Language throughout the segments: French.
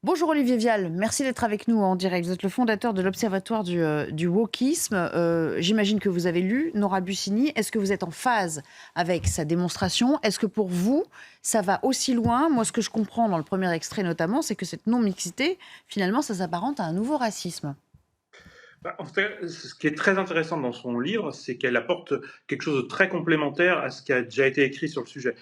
Bonjour Olivier Vial, merci d'être avec nous en direct. Vous êtes le fondateur de l'Observatoire du wokisme. J'imagine que vous avez lu Nora Bussini. Est-ce que vous êtes en phase avec sa démonstration? Est-ce que pour vous, ça va aussi loin? Moi, ce que je comprends dans le premier extrait notamment, c'est que cette non-mixité, finalement, ça s'apparente à un nouveau racisme. En fait, ce qui est très intéressant dans son livre, c'est qu'elle apporte quelque chose de très complémentaire à ce qui a déjà été écrit sur le sujet.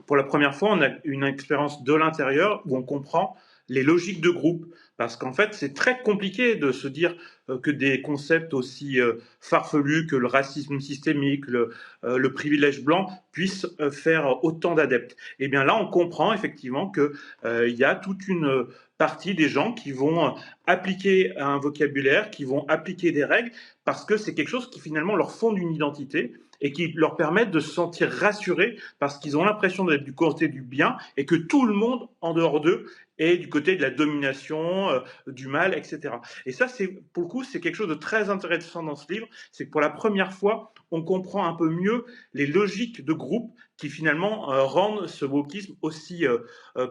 Pour la première fois, on a une expérience de l'intérieur où on comprend les logiques de groupe. Parce qu'en fait, c'est très compliqué de se dire que des concepts aussi farfelus que le racisme systémique, le privilège blanc puissent faire autant d'adeptes. Et bien là, on comprend effectivement qu'il y a toute une partie des gens qui vont appliquer un vocabulaire, qui vont appliquer des règles, parce que c'est quelque chose qui finalement leur fonde une identité et qui leur permet de se sentir rassurés parce qu'ils ont l'impression d'être du côté du bien et que tout le monde en dehors d'eux est du côté de la domination, du mal, etc. Et ça, pour le coup, c'est quelque chose de très intéressant dans ce livre, c'est que pour la première fois, on comprend un peu mieux les logiques de groupe qui finalement rendent ce wokisme aussi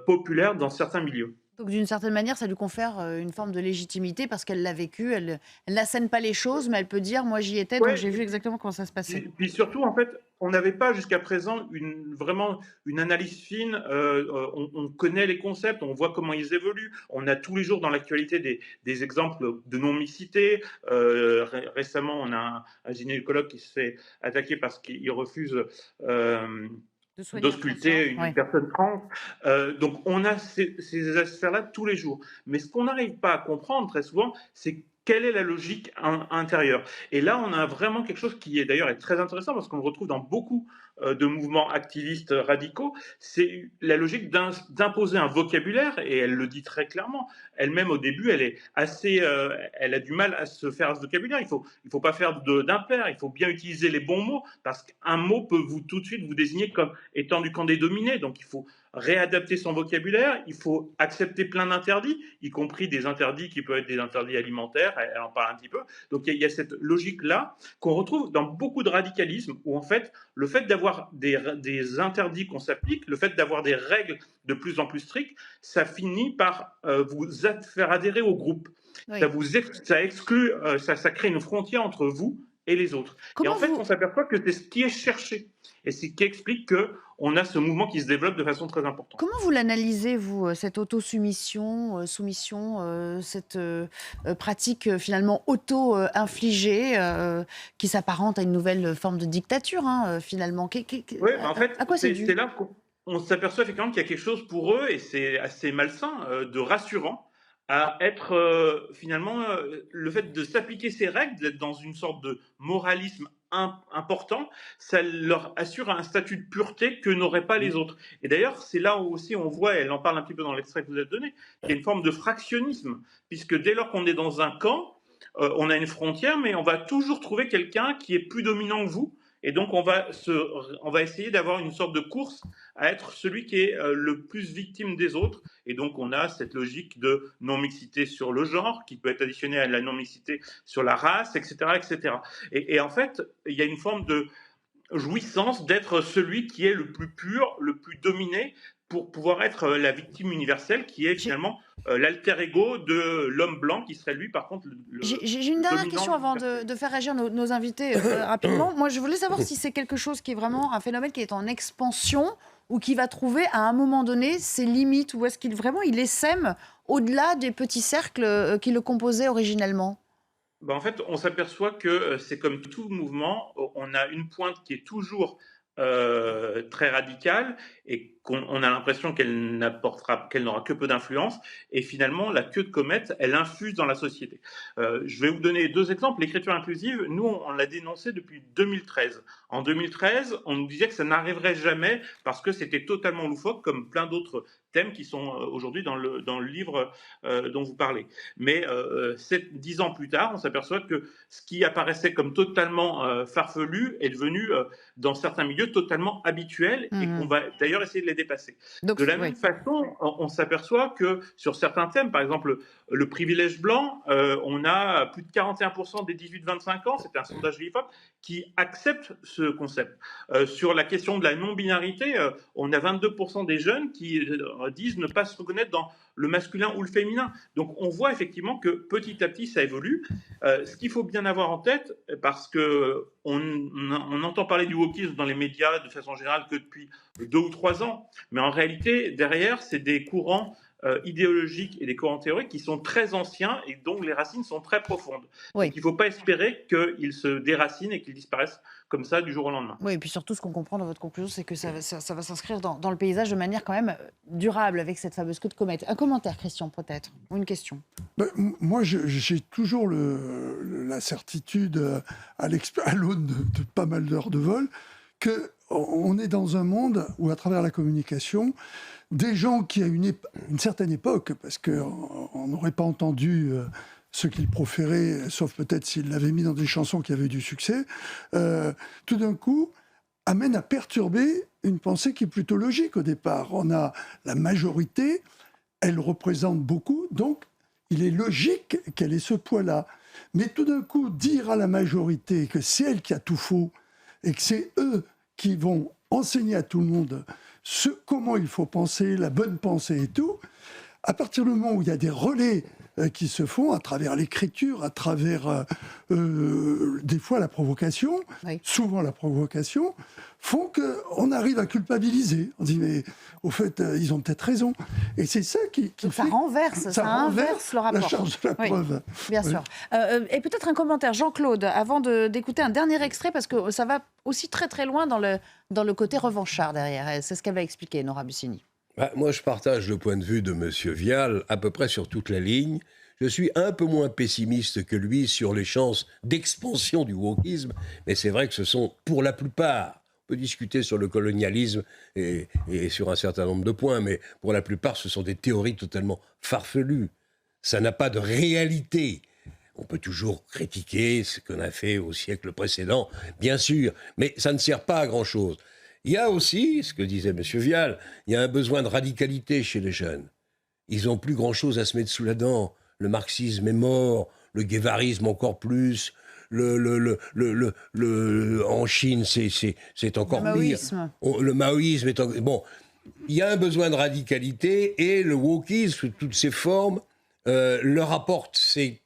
populaire dans certains milieux. Donc d'une certaine manière, ça lui confère une forme de légitimité parce qu'elle l'a vécu, elle n'assène pas les choses, mais elle peut dire, moi j'y étais, donc Ouais, j'ai vu exactement comment ça se passait. puis surtout, en fait, on n'avait pas jusqu'à présent vraiment une analyse fine. On connaît les concepts, on voit comment ils évoluent. On a tous les jours dans l'actualité des exemples de non-mixité. Récemment, on a un gynécologue qui se fait attaquer parce qu'il refuse De soigner un conscient, d'ausculter une oui. personne trans. Donc on a ces aspects-là tous les jours. Mais ce qu'on n'arrive pas à comprendre très souvent, c'est quelle est la logique intérieure. Et là, on a vraiment quelque chose qui est d'ailleurs très intéressant parce qu'on le retrouve dans beaucoup de mouvements activistes radicaux, c'est la logique d'imposer un vocabulaire, et elle le dit très clairement. Elle-même, au début, elle a du mal à se faire ce vocabulaire. Il faut pas faire d'impair, il faut bien utiliser les bons mots, parce qu'un mot peut tout de suite vous désigner comme étant du camp des dominés. Donc il faut réadapter son vocabulaire, il faut accepter plein d'interdits, y compris des interdits qui peuvent être des interdits alimentaires, elle en parle un petit peu. Donc il y a cette logique-là qu'on retrouve dans beaucoup de radicalisme, où en fait, le fait d'avoir des interdits qu'on s'applique, le fait d'avoir des règles de plus en plus strictes, ça finit par vous faire adhérer au groupe. Oui. Ça exclut, ça crée une frontière entre vous et les autres. Et en Comment fait, vous, on s'aperçoit que c'est ce qui est cherché. Et c'est ce qui explique qu'on a ce mouvement qui se développe de façon très importante. Comment vous l'analysez, vous, cette auto-soumission, cette pratique finalement auto-infligée qui s'apparente à une nouvelle forme de dictature, hein, finalement? Oui, en fait, À quoi c'est dû? c'est là qu'on s'aperçoit effectivement qu'il y a quelque chose pour eux, et c'est assez malsain, de rassurant, à être finalement le fait de s'appliquer ces règles, d'être dans une sorte de moralisme important, ça leur assure un statut de pureté que n'auraient pas les autres. Et d'ailleurs, c'est là où aussi on voit, elle en parle un petit peu dans l'extrait que vous avez donné, qu'il y a une forme de fractionnisme, puisque dès lors qu'on est dans un camp, on a une frontière, mais on va toujours trouver quelqu'un qui est plus dominant que vous, et donc, on va essayer d'avoir une sorte de course à être celui qui est le plus victime des autres. Et donc, on a cette logique de non-mixité sur le genre, qui peut être additionnée à la non-mixité sur la race, etc., etc. Et en fait, il y a une forme de jouissance d'être celui qui est le plus pur, le plus dominé, pour pouvoir être la victime universelle, qui est J'ai finalement l'alter ego de l'homme blanc, qui serait lui, par contre, j'ai une le dernière dominant question de avant l'universel. de faire réagir nos invités rapidement. Moi, je voulais savoir si c'est quelque chose qui est vraiment un phénomène qui est en expansion ou qui va trouver à un moment donné ses limites, ou est-ce qu'il vraiment il essaime au-delà des petits cercles qui le composaient originellement? Bah, en fait, on s'aperçoit que c'est comme tout mouvement, on a une pointe qui est toujours très radicale, et qu'on a l'impression qu'elle n'aura que peu d'influence, et finalement la queue de comète, elle infuse dans la société. Je vais vous donner deux exemples. L'écriture inclusive, nous on l'a dénoncé depuis 2013. En 2013, on nous disait que ça n'arriverait jamais parce que c'était totalement loufoque, comme plein d'autres thèmes qui sont aujourd'hui dans le livre dont vous parlez. Mais 10 ans plus tard, on s'aperçoit que ce qui apparaissait comme totalement farfelu est devenu, dans certains milieux, totalement habituel, et qu'on Mhm. va d'ailleurs essayer de les dépasser. Donc, De la oui. même façon, on s'aperçoit que sur certains thèmes, par exemple le privilège blanc, on a plus de 41% des 18-25 ans, c'est un sondage de l'IFOP, qui acceptent ce concept. Sur la question de la non-binarité, on a 22% des jeunes qui disent ne pas se reconnaître dans le masculin ou le féminin. Donc on voit effectivement que petit à petit ça évolue. Ce qu'il faut bien avoir en tête, parce que on entend parler du wokisme dans les médias de façon générale que depuis 2 ou 3 ans, mais en réalité derrière c'est des courants idéologiques et des courants théoriques qui sont très anciens et dont les racines sont très profondes. Donc Oui. il ne faut pas espérer qu'ils se déracinent et qu'ils disparaissent comme ça du jour au lendemain. Oui, et puis surtout, ce qu'on comprend dans votre conclusion, c'est que ça va s'inscrire dans le paysage de manière quand même durable avec cette fameuse queue de comète. Un commentaire, Christian, peut-être, ou une question. Moi, j'ai toujours la certitude, à l'aune de pas mal d'heures de vol, qu'on est dans un monde où, à travers la communication, des gens qui, à une certaine époque, parce qu'on n'aurait pas entendu ce qu'ils proféraient, sauf peut-être s'ils l'avaient mis dans des chansons qui avaient du succès, tout d'un coup, amènent à perturber une pensée qui est plutôt logique au départ. On a la majorité, elle représente beaucoup, donc il est logique qu'elle ait ce poids-là. Mais tout d'un coup, dire à la majorité que c'est elle qui a tout faux et que c'est eux qui vont enseigner à tout le monde comment il faut penser, la bonne pensée et tout, à partir du moment où il y a des relais qui se font à travers l'écriture, à travers des fois la provocation, Oui. souvent la provocation, font qu'on arrive à culpabiliser. On dit, mais au fait, ils ont peut-être raison. Et c'est ça qui Donc ça fait... renverse, ça inverse le rapport. la charge de la Oui, preuve. bien Oui. sûr. Et peut-être un commentaire, Jean-Claude, avant d'écouter un dernier extrait, parce que ça va aussi très très loin dans le côté revanchard derrière. C'est ce qu'avait expliqué Nora Bussini. Moi, je partage le point de vue de M. Vial à peu près sur toute la ligne. Je suis un peu moins pessimiste que lui sur les chances d'expansion du wokisme, mais c'est vrai que ce sont, pour la plupart, on peut discuter sur le colonialisme et sur un certain nombre de points, mais pour la plupart, ce sont des théories totalement farfelues. Ça n'a pas de réalité. On peut toujours critiquer ce qu'on a fait au siècle précédent, bien sûr, mais ça ne sert pas à grand-chose. Il y a aussi, ce que disait M. Vial, il y a un besoin de radicalité chez les jeunes. Ils n'ont plus grand-chose à se mettre sous la dent. Le marxisme est mort, le guévarisme encore plus, en Chine, c'est encore Le pire. maoïsme. Le maoïsme est encore... Bon, il y a un besoin de radicalité et le wokisme, sous toutes ses formes, leur apporte ces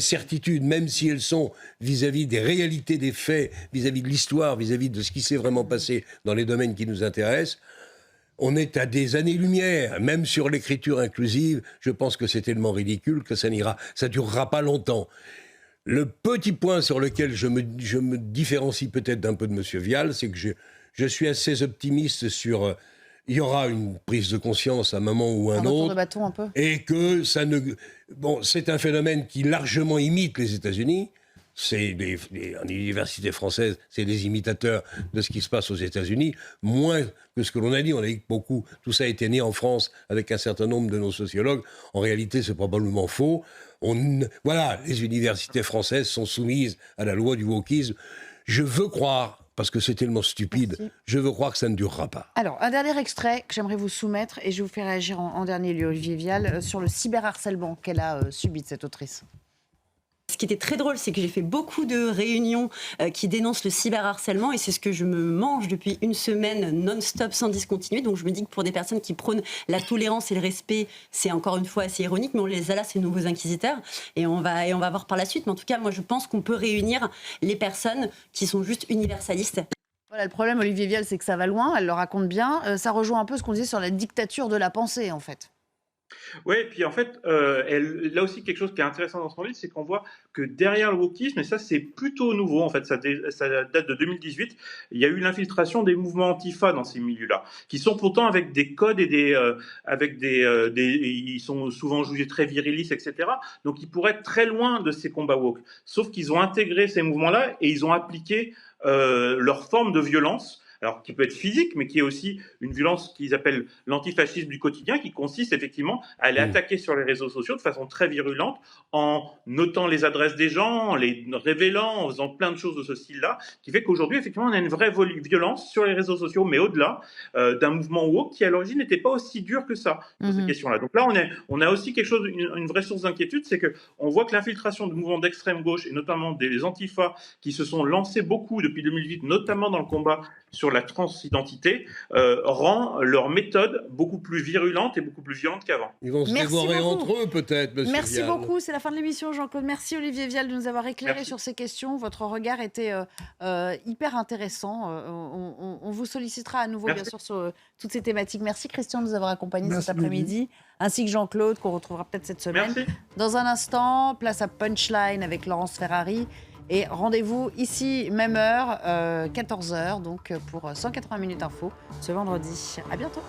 certitudes, même si elles sont vis-à-vis des réalités des faits, vis-à-vis de l'histoire, vis-à-vis de ce qui s'est vraiment passé dans les domaines qui nous intéressent. On est à des années-lumière, même sur l'écriture inclusive. Je pense que c'est tellement ridicule que ça durera pas longtemps. Le petit point sur lequel je me différencie peut-être d'un peu de M. Vial, c'est que je suis assez optimiste sur... il y aura une prise de conscience à un moment ou à un Un retour autre. de bâton un peu. Et que ça ne... Bon, c'est un phénomène qui largement imite les États-Unis. C'est en université française, c'est des imitateurs de ce qui se passe aux États-Unis, moins que ce que l'on a dit. On a dit que beaucoup, tout ça a été né en France avec un certain nombre de nos sociologues. En réalité, c'est probablement faux. Voilà, les universités françaises sont soumises à la loi du wokisme. Je veux croire, parce que c'est tellement stupide, Merci. je veux croire que ça ne durera pas. Alors, un dernier extrait que j'aimerais vous soumettre, et je vous fais réagir en dernier lieu, Olivier Vial, sur le cyberharcèlement qu'elle a subi de cette autrice. Ce qui était très drôle, c'est que j'ai fait beaucoup de réunions qui dénoncent le cyberharcèlement et c'est ce que je me mange depuis une semaine non-stop sans discontinuer. Donc je me dis que pour des personnes qui prônent la tolérance et le respect, c'est encore une fois assez ironique, mais on les a là, ces nouveaux inquisiteurs, et on va voir par la suite. Mais en tout cas, moi je pense qu'on peut réunir les personnes qui sont juste universalistes. Voilà, le problème, Olivier Vial, c'est que ça va loin, elle le raconte bien. Ça rejoint un peu ce qu'on disait sur la dictature de la pensée, en fait. Oui, et puis en fait, là aussi quelque chose qui est intéressant dans son livre, c'est qu'on voit que derrière le wokisme, et ça c'est plutôt nouveau, en fait, ça date de 2018, il y a eu l'infiltration des mouvements antifa dans ces milieux-là, qui sont pourtant avec des codes et ils sont souvent jugés très virilistes, etc. Donc ils pourraient être très loin de ces combats woke. Sauf qu'ils ont intégré ces mouvements-là et ils ont appliqué leur forme de violence, alors qui peut être physique, mais qui est aussi une violence qu'ils appellent l'antifascisme du quotidien, qui consiste effectivement à aller attaquer sur les réseaux sociaux de façon très virulente, en notant les adresses des gens, en les révélant, en faisant plein de choses de ce style-là, qui fait qu'aujourd'hui, effectivement, on a une vraie violence sur les réseaux sociaux, mais au-delà d'un mouvement woke qui, à l'origine, n'était pas aussi dur que ça, sur ces questions-là. Donc là, on a aussi quelque chose, une vraie source d'inquiétude, c'est qu'on voit que l'infiltration de mouvements d'extrême gauche, et notamment des antifas, qui se sont lancés beaucoup depuis 2008, notamment dans le combat sur la transidentité rend leur méthode beaucoup plus virulente et beaucoup plus violente qu'avant. Ils vont se Merci dévorer beaucoup. entre eux, peut-être, monsieur Merci Vial. beaucoup, c'est la fin de l'émission, Jean-Claude. Merci Olivier Vial de nous avoir éclairé Merci. sur ces questions. Votre regard était hyper intéressant. On vous sollicitera à nouveau, Merci. bien sûr, sur toutes ces thématiques. Merci Christian de nous avoir accompagnés Merci, cet après-midi, ainsi que Jean-Claude, qu'on retrouvera peut-être cette semaine. Merci. Dans un instant, place à Punchline avec Laurence Ferrari. Et rendez-vous ici, même heure, 14h, donc pour 180 minutes info, ce vendredi. À bientôt.